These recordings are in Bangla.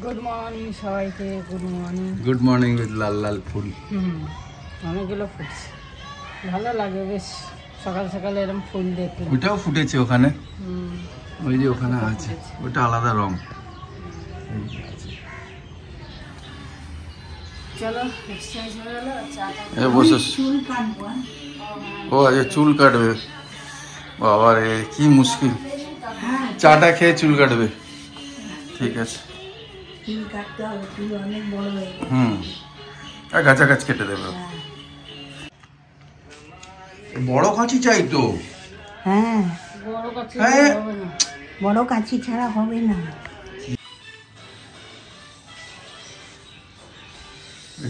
গুড মর্নিং সবাইকে, good morning. Good morning with লাল লাল ফুল। অনেকগুলো ফুটছে, ভালো লাগে বেশ সকাল সকালে এরকম ফুল দেখলে। ওইটাও ফুটেছে ওখানে, ওই যে ওখানে আছে, ওটা আলাদা রং। চলো এক্সারসাইজ হয়ে গেল। চুল কাটবো। ও আচ্ছা, চুল কাটবে। বাবা রে কি মুশকিল, চাটা খেয়ে চুল কাটবে। ঠিক আছে, চুল কাটতে হবে, চুল অনেক বড় হয়ে গেছে। আর গাছ কেটে দেবে। বড় কাঁচি চাই তো। হ্যাঁ, বড় কাছে হবে না, বড় কাঁচি ছাড়া হবে না।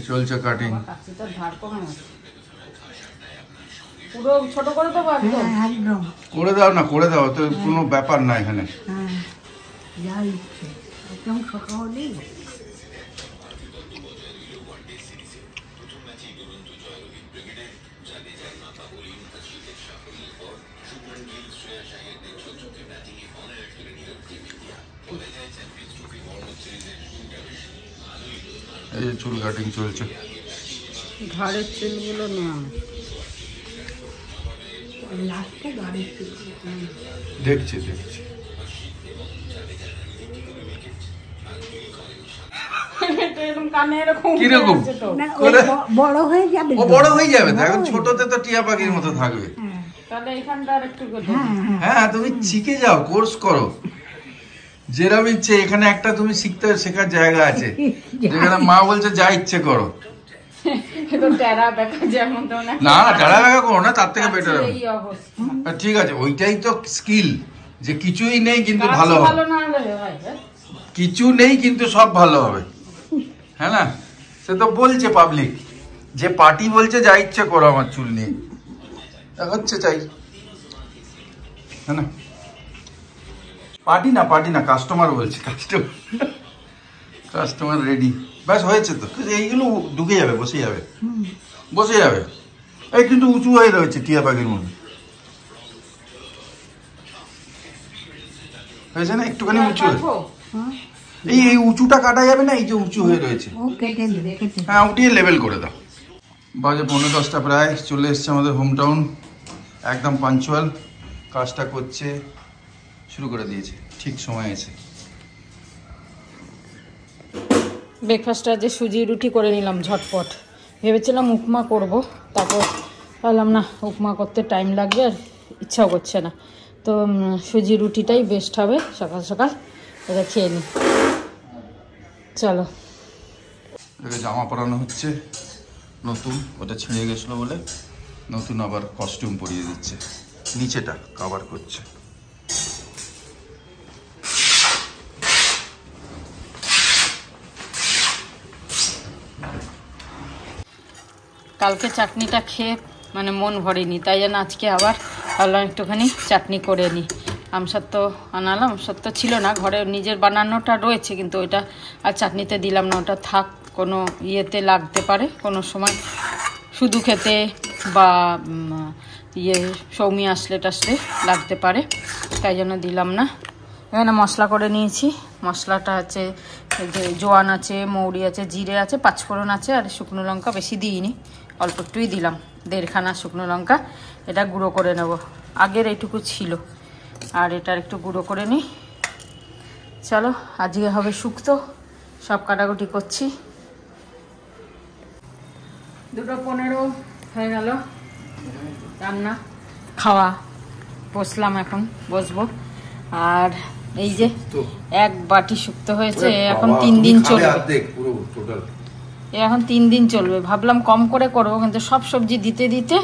চলছে কাটিং। কাঁচিটা ধার কমে গেছে, পুরো ছোট করে দেবো একদম। একদম করে দাও না, করে দাও, তো কোনো ব্যাপার না এখানে। হ্যাঁ, যা ইচ্ছে একদম ছোট হলেই। এই যে চুল কাটিং চলছে। ঘাড়ের চুলগুলো নেওয়া লাস্টে গাড়ির চুল। দেখছি কিরকম বড় হয়ে যাবে, ও বড় হয়ে যাবে তো, এখন ছোটতে তো টিয়া পাখির মতো থাকবে। তাহলে এখানটা একটু হ্যাঁ, তুমি শিখে যাও, কোর্স করো যেরকম ইচ্ছে। এখানে একটা তুমি শিখতে শেখার জায়গা আছে, যেখানে মা বলছে যা ইচ্ছে করো। না টেরা বেকা করো না, তার থেকে বেটার হবে। ঠিক আছে, ওইটাই তো স্কিল, যে কিছুই নেই কিন্তু ভালো হবে, কিছু নেই কিন্তু সব ভালো হবে। হ্যাঁ না, সে তো বলছে পাবলিক, যে পার্টি বলছে যা ইচ্ছে করো আমার চুল নিয়ে, হচ্ছে চাই। হ্যাঁ না, পার্টি না কাস্টমার বলছে, কাস্টমার রেডি। ব্যাস হয়েছে তো, এইগুলো ঢুকে যাবে, বসে যাবে। এই কিন্তু উঁচু হয়ে রয়েছে টিয়া পাখির মধ্যে, হয়েছে না একটুখানি উঁচু হয়ে। এই উঁচুটা কাটা যাবে না, এই যে উঁচু হয়ে রয়েছে, হ্যাঁ উঠিয়ে লেভেল করে দাও। বাজে 9:10 প্রায়, চলে এসছে আমাদের হোম টাউন, একদম পাঞ্চুয়াল, কাজটা করছে, শুরু করে দিয়েছে ঠিক সময় এসে। ব্রেকফাস্টটা যে সুজি রুটি করে নিলাম ঝটপট। ভেবেছিলাম উপমা করব, তারপর ভাবলাম না, উপমা করতে টাইম লাগবে আর ইচ্ছাও করছে না, তো সুজি রুটিটাই বেস্ট হবে সকাল সকাল, এটা খেয়ে নিই। চলো, জামা পরানো হচ্ছে নতুন, ওটা ছিঁড়ে গেছিলো বলে নতুন আবার কস্টিউম পরিয়ে দিচ্ছে, নিচেটা কভার করছে। কালকে চাটনিটা খেয়ে মানে মন ভরেনি, তাই জন্য আজকে আবার ভাবলাম একটুখানি চাটনি করে নিই। আমসত্ত্ব আনালাম, আমসত্ত্ব ছিল না ঘরে, নিজের বানানোটা রয়েছে, কিন্তু ওইটা আর চাটনিতে দিলাম না, ওটা থাক, কোনো ইয়েতে লাগতে পারে কোনো সময়, শুধু খেতে বা সৌমি আসলে টাসলে লাগতে পারে, তাই জন্য দিলাম না। এখানে মশলা করে নিয়েছি, মশলাটা আছে জোয়ান আছে, মৌরি আছে, জিরে আছে, পাঁচফোড়ন আছে, আর শুকনো লঙ্কা বেশি দিইনি, অল্প একটুই দিলাম, 1.5খানা শুকনো লঙ্কা। এটা গুঁড়ো করে নেব, আগের এইটুকু ছিল, আর এটার একটু গুঁড়ো করে নিই। চলো, আজকে হবে শুক্তো, সব কাটাকুটি করছি। 2:15 হয়ে গেল, রান্না খাওয়া বসলাম, এখন বসবো। আর এই যে এক বাটি শুক্তো হয়েছে, এখন 3 দিন চলবে, এখন 3 দিন চলবে। ভাবলাম কম করে করবো, কিন্তু সব সবজি দিতে দিতে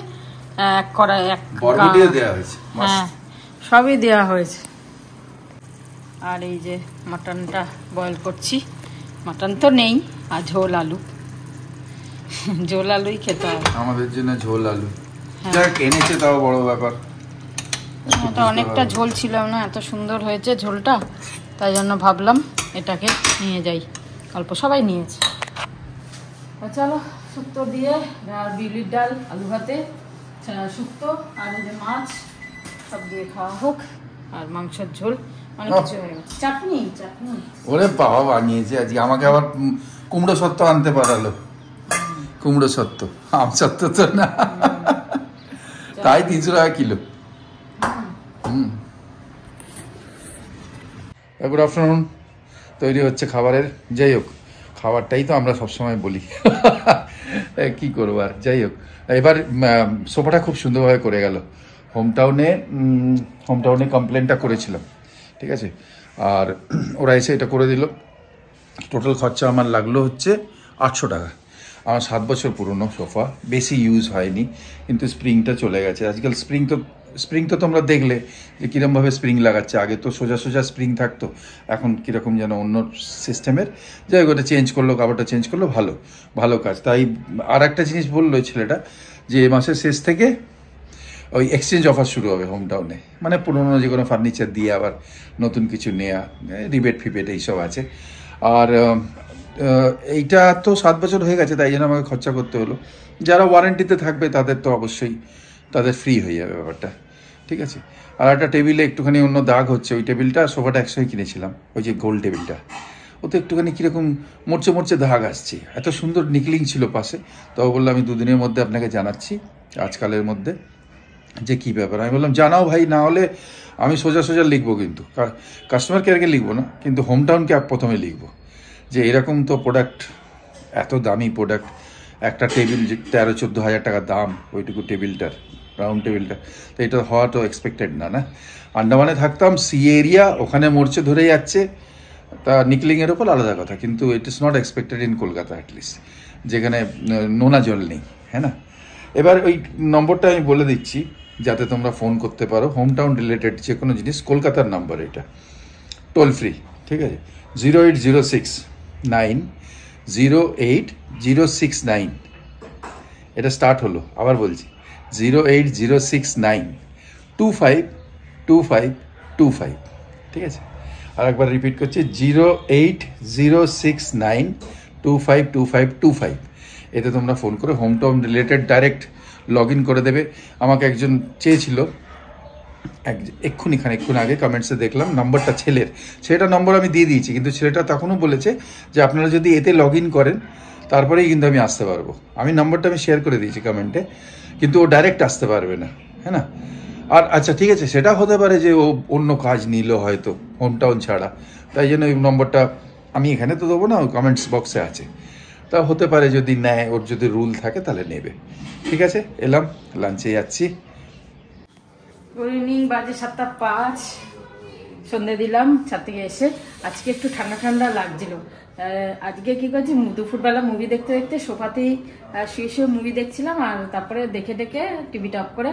এক কড়াই, হ্যাঁ সবই দেওয়া হয়েছে। আর এই যে মাটনটা বয়েল করছি, মাটন তো নেই, আর ঝোল আলুই খেতে হবে আমাদের জন্য, ঝোল আলু এনেছে, তাও বড় ব্যাপার। এটা অনেকটা ঝোল ছিল না, এত সুন্দর হয়েছে ঝোলটা, তাই জন্য ভাবলাম এটাকে নিয়ে যাই, অল্প সবাই নিয়েছে। চলো, শুক্তো দিয়ে আর বিউলির ডাল, আলু ভাতে, শুক্তো আর এই যে মাছ সব দিয়ে খাওয়া হোক, আর মাংসের ঝোল, অনেক কিছু হয়ে গেছে। চাটনি ওরে বাবা বানিয়েছে আজকে, আমাকে আবার কুমড়ো সত্ত্ব আনতে পারালো। কুমড়ো সত্ত্ব, আম সত্ত্ব তো না, তাই 300 টাকা কিলো। Good afternoon. তৈরি হচ্ছে খাবারের। যাই হোক, খাবারটাই তো আমরা সবসময় বলি, কি করবো আর। যাই হোক, এবার সোফাটা খুব সুন্দরভাবে করে গেল। হোমটাউনে কমপ্লেনটা করেছিলাম, ঠিক আছে, আর ওরা এসে এটা করে দিল। টোটাল খরচা আমার লাগলো হচ্ছে 800 টাকা। আমার 7 বছর পুরনো সোফা, বেশি ইউজ হয়নি, কিন্তু স্প্রিংটা চলে গেছে। আজকাল স্প্রিং তো তোমরা দেখলে যে কীরকমভাবে স্প্রিং লাগাচ্ছে। আগে তো সোজা সোজা স্প্রিং থাকতো, এখন কীরকম যেন অন্য সিস্টেমের। যাই হোক, ওটা চেঞ্জ করলো, কাপড়টা চেঞ্জ করলো, ভালো কাজ। তাই আর একটা জিনিস বললো ছেলেটা, যে এ মাসের শেষ থেকে ওই এক্সচেঞ্জ অফার শুরু হবে হোমটাউনে, মানে পুরোনো যে কোনো ফার্নিচার দিয়ে আবার নতুন কিছু নেওয়া, রিবেট ফিবেট এইসব আছে। আর এইটা তো 7 বছর হয়ে গেছে, তাই জন্য আমাকে খরচা করতে হলো। যারা ওয়ারেন্টিতে থাকবে তাদের তো অবশ্যই তাদের ফ্রি হয়ে যাবে ব্যাপারটা, ঠিক আছে। আর একটা টেবিলে একটুখানি অন্য দাগ হচ্ছে। ওই টেবিলটা সোফাটা একসঙ্গে কিনেছিলাম, ওই যে গোল টেবিলটা, ওতে একটুখানি কীরকম মোচড়ে দাগ আসছে। এত সুন্দর নিকলিং ছিল পাশে, তবে বললাম আমি 2 দিনের মধ্যে আপনাকে জানাচ্ছি, আজকালের মধ্যে, যে কী ব্যাপার। আমি বললাম জানাও ভাই, না হলে আমি সোজা লিখবো, কিন্তু কাস্টমার কেয়ারকে লিখবো না, কিন্তু হোমটাউনকে প্রথমে লিখবো, যে এরকম তো প্রোডাক্ট, এত দামি প্রোডাক্ট, একটা টেবিল যে 13-14 হাজার টাকা দাম, ওইটুকু টেবিলটার, রাউন্ড টেবিলটা, তো এটা হওয়া তো এক্সপেক্টেড না। আন্ডামানে থাকতাম, সি এরিয়া, ওখানে মোর্চে ধরে যাচ্ছে, তা নিকলিংয়ের ওপর আলাদা কথা, কিন্তু it is not expected in Kolkata at least, যেখানে নোনা জল নেই, হ্যাঁ না। এবার ওই নম্বরটা আমি বলে দিচ্ছি, যাতে তোমরা ফোন করতে পারো হোমটাউন রিলেটেড যে কোনো জিনিস। কলকাতার নাম্বার এটা, টোল ফ্রি, ঠিক আছে। 08069 এটা স্টার্ট হলো, আবার বলছি 08069252525, ঠিক আছে। আর একবার রিপিট করছি, 08069252525। এতে তোমরা ফোন করে hometown related direct log in করে দেবে। আমাকে একজন চেয়েছিল এক্ষুন আগে কমেন্টসে দেখলাম নাম্বারটা ছেলের, সেটা নম্বর আমি দিয়ে দিয়েছি, কিন্তু ছেলেটা তখনও বলেছে যে আপনারা যদি এতে লগ ইন করেন তারপরেই কিন্তু আমি আসতে পারবো। আমি নাম্বারটা শেয়ার করে দিয়েছি কমেন্টে, কিন্তু ও ডাইরেক্ট আসতে পারবে না, হ্যাঁ না। আর আচ্ছা ঠিক আছে, সেটা হতে পারে যে ও অন্য কাজ নিল হয়তো হোমটাউন ছাড়া, তাই জন্য ওই নম্বরটা আমি এখানে তো দেবো না, ওই কমেন্টস বক্সে আছে, তা হতে পারে যদি নেয়, ওর যদি রুল থাকে তাহলে নেবে। ঠিক আছে, এলাম, লাঞ্চে যাচ্ছি। গুড ইভিনিং, বাজে 7:05, সন্ধ্যে দিলাম ছাদ থেকে এসে। আজকে একটু ঠান্ডা লাগছিল। আজকে কি করছি, দুপুরবেলা মুভি দেখতে দেখতে সোফাতেই শুয়ে মুভি দেখছিলাম, আর তারপরে দেখে টিভিটা অফ করে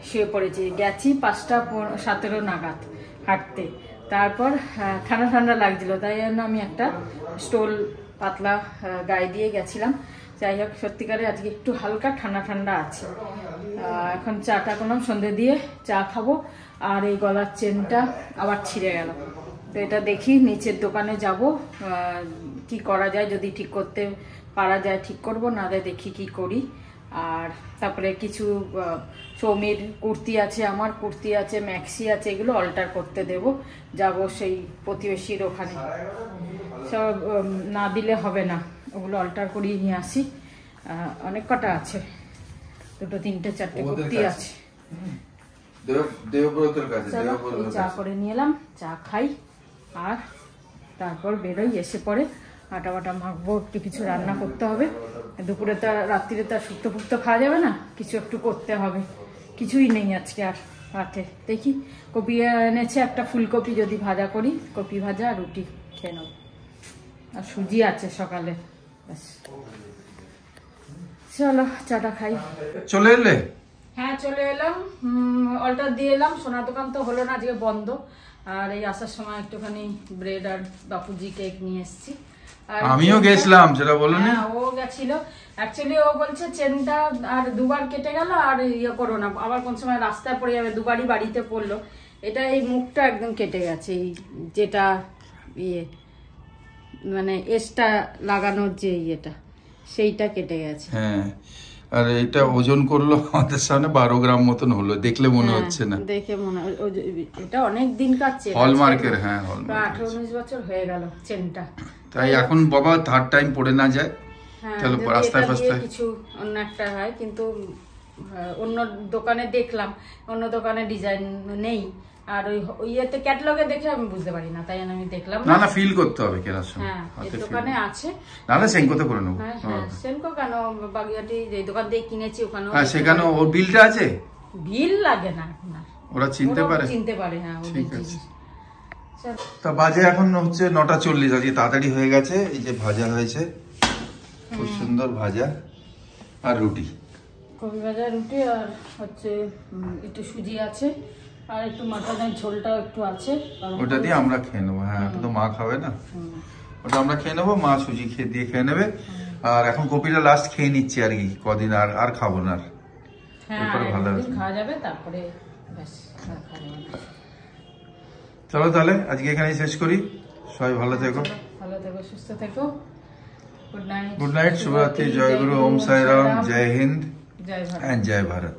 শুয়ে পড়েছি। গেছি 5:17 নাগাদ হাঁটতে, তারপর ঠান্ডা লাগছিল, তাই জন্য আমি একটা স্টোল পাতলা গায়ে দিয়ে গেছিলাম। যাই হোক, সত্যিকারে আজকে একটু হালকা ঠান্ডা আছে। এখন চাটা করলাম, সন্ধ্যে দিয়ে চা খাবো। আর এই গলার চেনটা আবার ছিঁড়ে গেল, তো এটা দেখি নিচের দোকানে যাব, কি করা যায়, যদি ঠিক করতে পারা যায় ঠিক করবো, নাহলে দেখি কি করি। আর তারপরে কিছু সৌমির কুর্তি আছে, আমার কুর্তি আছে, ম্যাক্সি আছে, এগুলো অল্টার করতে দেব, যাব সেই প্রতিবেশীর ওখানে। সব না দিলে হবে না, ওগুলো অল্টার করিয়ে নিয়ে আসি। অনেক কটা আছে, 2, 3, 4 কুর্তি আছে। চা করে নিয়ে এলাম, চা খাই, আর তারপর বেরোই। এসে পরে আটা বাটা মাখবো, একটু কিছু রান্না করতে হবে। দুপুরে তো রাত্রিরে তো শুক্তো ফুক্তো খাওয়া যাবে না, কিছু একটু করতে হবে। কিছুই নেই আজকে আর রাতে, দেখি কপি এনেছে একটা, ফুলকপি যদি ভাজা করি, কপি ভাজা আর রুটি খেয়ে নেব। আর সুজি আছে সকালে, ব্যাস। চলো চাটা খাই। চলে এলে? হ্যাঁ, চলে এলাম, অল্টার দিয়ে এলাম। সোনার দোকান তো হলো না, আজকে বন্ধ। আর এই আসার সময় একটুখানি ব্রেড আর বাপুজি কেক নিয়ে এসেছি। আমিও গেছিলাম, সেটা বলো না। ও গেছিল, অ্যাকচুয়ালি ও বলছে চেনটা আর 2বার কেটে গেল, আর ইয়ে করো না, আবার কোন সময় রাস্তায় পড়ে যাবে, 2বারই বাড়িতে পড়লো। এটা এই মুখটা একদম কেটে গেছে, এই যেটা ইয়ে মানে এসটা লাগানোর যে ইয়েটা, সেইটা কেটে গেছে। হ্যাঁ, আর এটা ওজন করলো আমাদের সামনে 12 গ্রাম মতন হলো, দেখলে মনে হচ্ছে না। দেখে মনে হয় এটা অনেক দিন কাছে, হলমার্কের। হ্যাঁ, হলমার্ক 18-19 বছর হয়ে গেল চেনটা। তাই এখন বাবা থার্ড টাইম পড়ে না যায়, চলো রাস্তায় ফাস্তায় কিছু অন্য একটা হয়। কিন্তু অন্য দোকানে দেখলাম, অন্য দোকানে ডিজাইন নেই, আর ওই ইয়েতে ক্যাটালগে দেখে আমি বুঝতে পারি না, তাই আমি দেখলাম না। না, ফিল করতে হবে কেনার সময়। হ্যাঁ, এই দোকানে আছে। না না, সেনকোতে করে নেবো। হ্যাঁ, সেনকো কেন, বাগিয়াটি যে দোকান থেকে কিনেছি ওখানে। হ্যাঁ, সেখানে ওর বিলটা আছে। বিল লাগে না, ওরা চিনতে পারে। হ্যাঁ, ঠিক আছে। তা বাজে এখন হচ্ছে 9:40, আজকে তাড়াতাড়ি হয়ে গেছে। এই যে ভাজা হয়েছে, খুব সুন্দর ভাজা, আর রুটি, কবি ভাজা রুটি, আর হচ্ছে একটু সুজি আছে, আর একটু মাটনের ঝোলটাও একটু আছে। ওটা দিয়ে আমরা খেয়ে নেবো। হ্যাঁ, ওটা তো মা খাবে না, ওটা আমরা খেয়ে নেবো, মা সুজি দিয়ে খেয়ে নেবে। আর এখন কপিটা লাস্ট খেয়ে নিচ্ছি আর কি, কদিন আর খাবো না। হ্যাঁ, ভালো খাওয়া যাবে, তারপরে ব্যাস খাওয়া যাবে। চলো তাহলে আজকে এখানেই শেষ করি। সবাই ভালো থেকো, সুস্থ থেকো। গুড নাইট, শুভরাত্রি, জয় গুরু, ওম সাই রাম, জয় হিন্দ, জয় ভারত। এন্ড জয় ভারত।